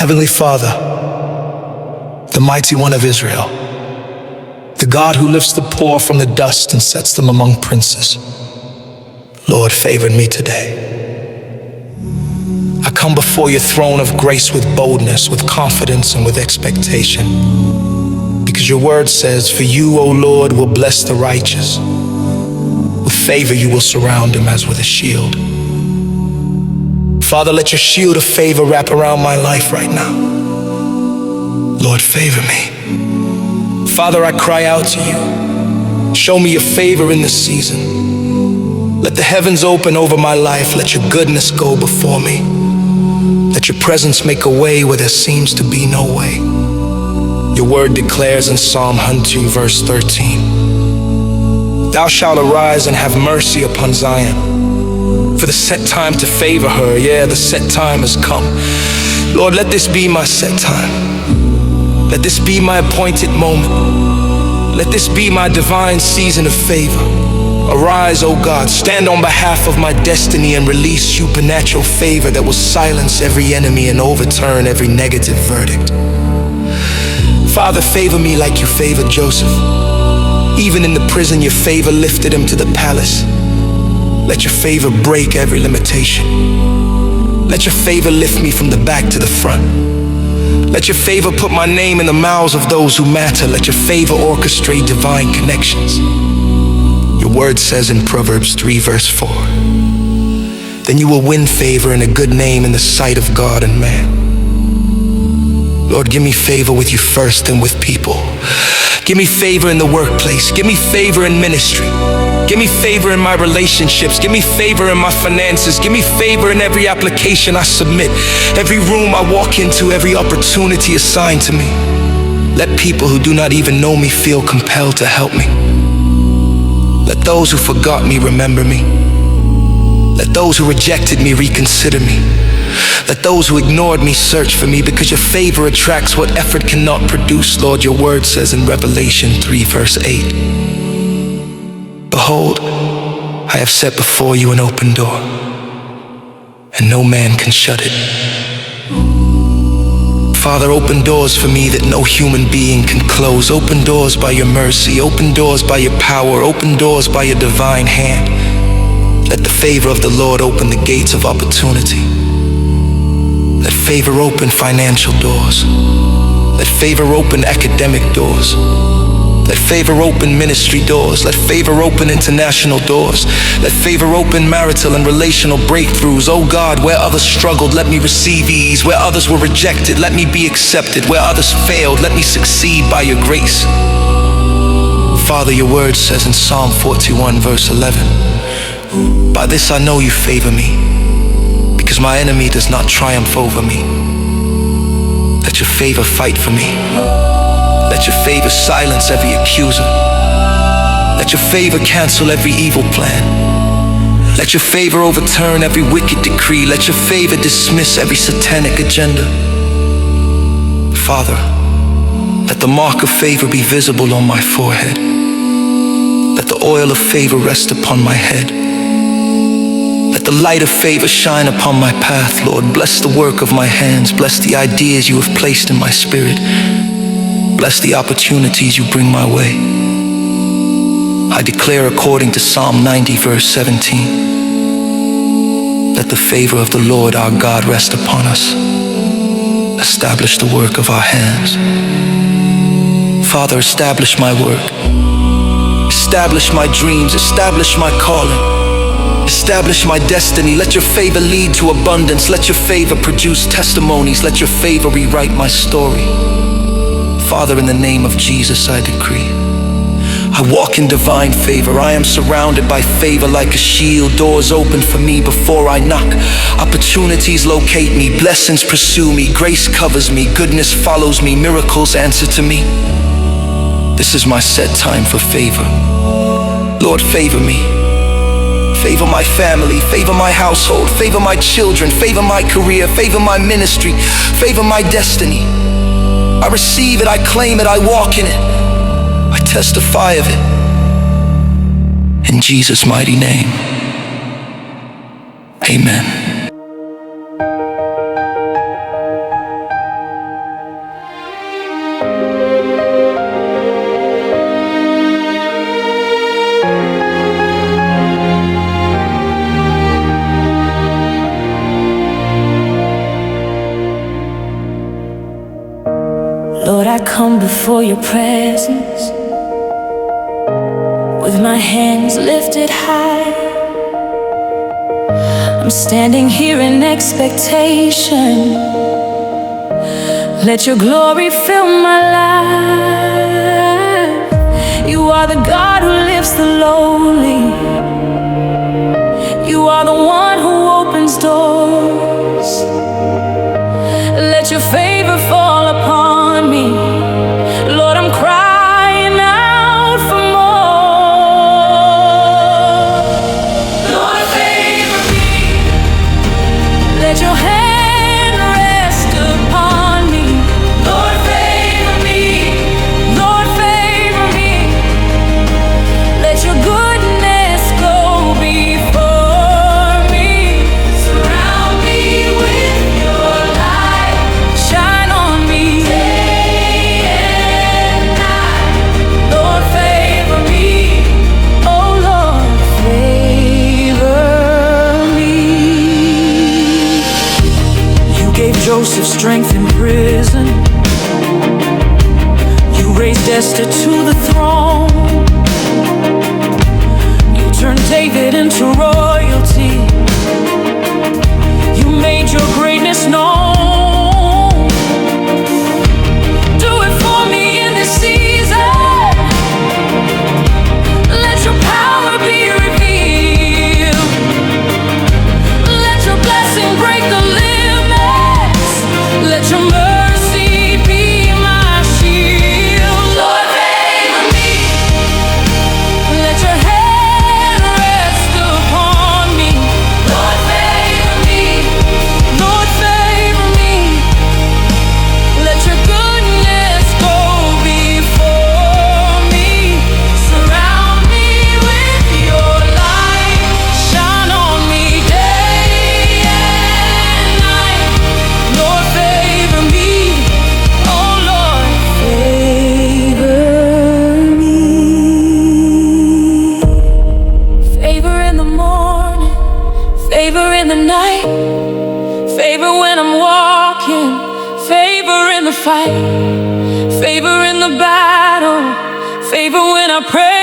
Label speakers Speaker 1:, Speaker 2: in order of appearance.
Speaker 1: Heavenly Father, the mighty one of Israel, the God who lifts the poor from the dust and sets them among princes, Lord, favor me today. I come before your throne of grace with boldness, with confidence, and with expectation. Because your word says, for you, O Lord, will bless the righteous. With favor you will surround him as with a shield. Father, let your shield of favor wrap around my life right now. Lord, favor me. Father, I cry out to you. Show me your favor in this season. Let the heavens open over my life. Let your goodness go before me. Let your presence make a way where there seems to be no way. Your word declares in Psalm 102, verse 13, thou shalt arise and have mercy upon Zion. For the set time to favor her, yeah, the set time has come. Lord, let this be my set time. Let this be my appointed moment. Let this be my divine season of favor. Arise, O God, stand on behalf of my destiny and release supernatural favor that will silence every enemy and overturn every negative verdict. Father, favor me like you favored Joseph. Even in the prison, your favor lifted him to the palace. Let your favor break every limitation. Let your favor lift me from the back to the front. Let your favor put my name in the mouths of those who matter. Let your favor orchestrate divine connections. Your word says in Proverbs 3, verse 4, then you will win favor and a good name in the sight of God and man. Lord, give me favor with you first and with people. Give me favor in the workplace. Give me favor in ministry. Give me favor in my relationships. Give me favor in my finances. Give me favor in every application I submit, every room I walk into, every opportunity assigned to me. Let people who do not even know me feel compelled to help me. Let those who forgot me remember me. Let those who rejected me reconsider me. Let those who ignored me search for me, because your favor attracts what effort cannot produce. Lord, your word says in Revelation 3, verse 8, behold, I have set before you an open door, and no man can shut it. Father, open doors for me that no human being can close. Open doors by your mercy. Open doors by your power. Open doors by your divine hand. Let the favor of the Lord open the gates of opportunity. Let favor open financial doors. Let favor open academic doors. Let favor open ministry doors. Let favor open international doors. Let favor open marital and relational breakthroughs. Oh God, where others struggled, let me receive ease. Where others were rejected, let me be accepted. Where others failed, let me succeed by your grace. Father, your word says in Psalm 41, verse 11, by this I know you favor me, because my enemy does not triumph over me. Let your favor fight for me. Let your favor silence every accuser. Let your favor cancel every evil plan. Let your favor overturn every wicked decree. Let your favor dismiss every satanic agenda. Father, let the mark of favor be visible on my forehead. Let the oil of favor rest upon my head. Let the light of favor shine upon my path, Lord. Bless the work of my hands. Bless the ideas you have placed in my spirit. Bless the opportunities you bring my way. I declare according to Psalm 90, verse 17, let the favor of the Lord our God rest upon us. Establish the work of our hands. Father, establish my work. Establish my dreams. Establish my calling. Establish my destiny. Let your favor lead to abundance. Let your favor produce testimonies. Let your favor rewrite my story. Father, in the name of Jesus, I decree, I walk in divine favor. I am surrounded by favor like a shield. Doors open for me before I knock. Opportunities locate me. Blessings pursue me. Grace covers me. Goodness follows me. Miracles answer to me. This is my set time for favor. Lord, favor me. Favor my family. Favor my household. Favor my children. Favor my career. Favor my ministry. Favor my destiny. I receive it, I claim it, I walk in it. I testify of it. In Jesus' mighty name, amen.
Speaker 2: Lord, I come before your presence with my hands lifted high. I'm standing here in expectation. Let your glory fill my life. You are the God who lifts the lowly. You are the one who opens doors. Let your favor fall upon me. Lord, I'm crying out for more. Lord, favor me. Let your hand rest upon me. Lord, favor me. Lord, favor me. Let your goodness go before me. Surround me with your light. Shine on me day and night. Lord, favor me. Oh Lord, favor me. You gave Joseph strength in prison. You raised Esther to the throne. You turned David into royalty. You made your greatness known. Do it for me in this season. Let your power be revealed. Let your blessing break the limits. Let your mercy be my shield. Lord, favor me. Let your hand rest upon me. Lord, favor me. Lord, favor me. Let your goodness go before me. Surround me with your light. Shine on me day and night. Lord, favor me. Oh Lord, favor me. Favor in the morning, favor in the night, favor when I'm walking, favor in the fight, favor in the battle, favor when I pray.